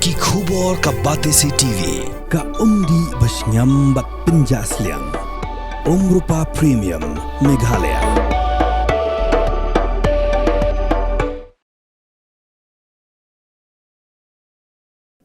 Ki khubor ka Batesi TV. Ka umdi basnyam bat penjaslian. Rupa Premium Meghalaya.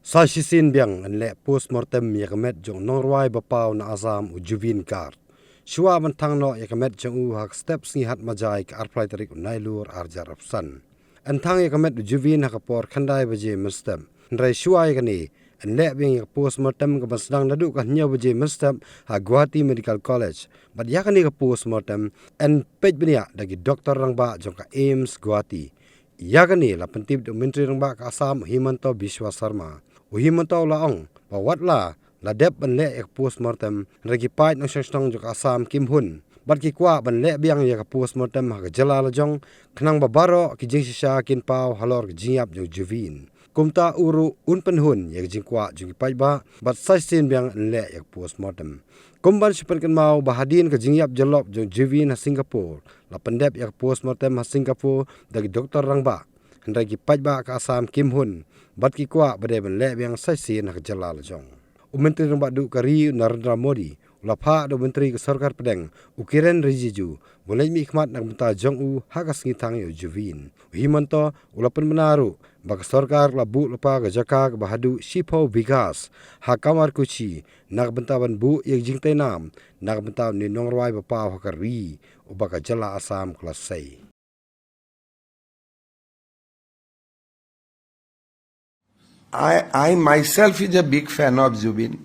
Shisien Biang le post-mortem yakamet jong norway bapaw na Azam u Zubeen kar. Shuwa man Thang no yakamet jong u hak steps ni hat majai ka arplay tarik unailur arjar apsan. An Thang yakamet u Zubeen hakapor khandai baje mustem. Nrai Shuwa yakani an le Biang yak post-mortem ka basdang nadu ka nya baje mustem ha Guwahati Medical College. But yakani ka post-mortem an pej benia dagi doktor rangba jong ka AIMS Guwahati. Yakani la pentib do menteri rangba ka Assam Himanto Biswa Sarma. Uhimantaw laong pawatla la dep ban le ek post-mortem ragi pait ng sangstong jok Assam Kim Hun bat ki kwa ban le Biang yak post-mortem ha jala la jong khnang babaro ki jing sisa kin paw halor jingyap jong Zubeen kumta uru un pen hun yak jing kwa jong pait ba bat Shisien Biang le yak post-mortem kumban sipan kan mau bahadin ka jingyap jalop jong Zubeen ha Singapore la pendep yak post-mortem ha Singapore dagi doktor rangba ragi pait ba ka Assam Kim Hun bat ki kwa bade ban le Biang Shisien hak jalal jong menteri rang badu kari Narendra Modi ulapha do menteri ke sarkar pedeng ukiren rijiju boleh mi khmat nak menta jong u hakas ngi Thang yo Zubeen himanto ulapan menaru bak sarkar labu lapa ke jaka ke bahadu sipo vigas hakamar kuchi nak bentaban bu yek jingtai nam nak bentab ni nongrwai bapa hakari ubaka jala Assam kelas 6. I myself is a big fan of Zubeen,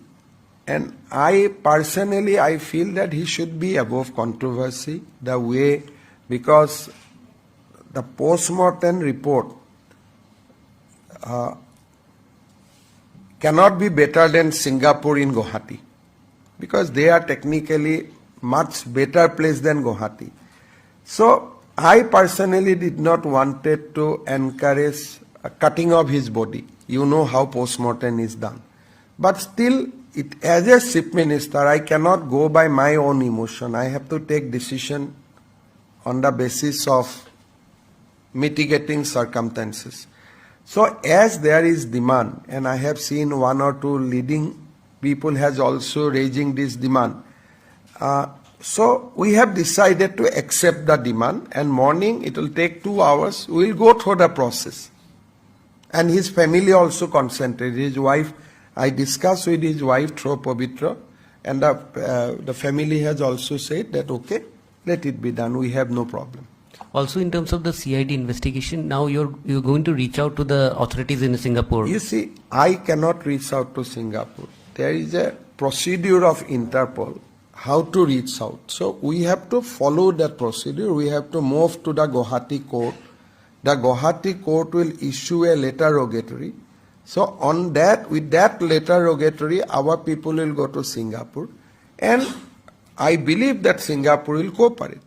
and I personally feel that he should be above controversy the way, because the post-mortem report cannot be better than Singapore in Guwahati, because they are technically much better place than Guwahati. So I personally did not wanted to encourage a cutting of his body. You know how post-mortem is done. But still, as a chief minister, I cannot go by my own emotion. I have to take decision on the basis of mitigating circumstances. So as there is demand, and I have seen one or two leading people has also raising this demand. So we have decided to accept the demand, and morning it will take 2 hours. We will go through the process. And his family also consented. His wife, I discussed with his wife through Pavitra, and the family has also said that okay, let it be done. We have no problem. Also, in terms of the CID investigation, now you're going to reach out to the authorities in Singapore. You see, I cannot reach out to Singapore. There is a procedure of Interpol how to reach out. So we have to follow that procedure. We have to move to the Guwahati court. The Guwahati court will issue a letter rogatory. So on that, with that letter rogatory, our people will go to Singapore, and I believe that Singapore will cooperate.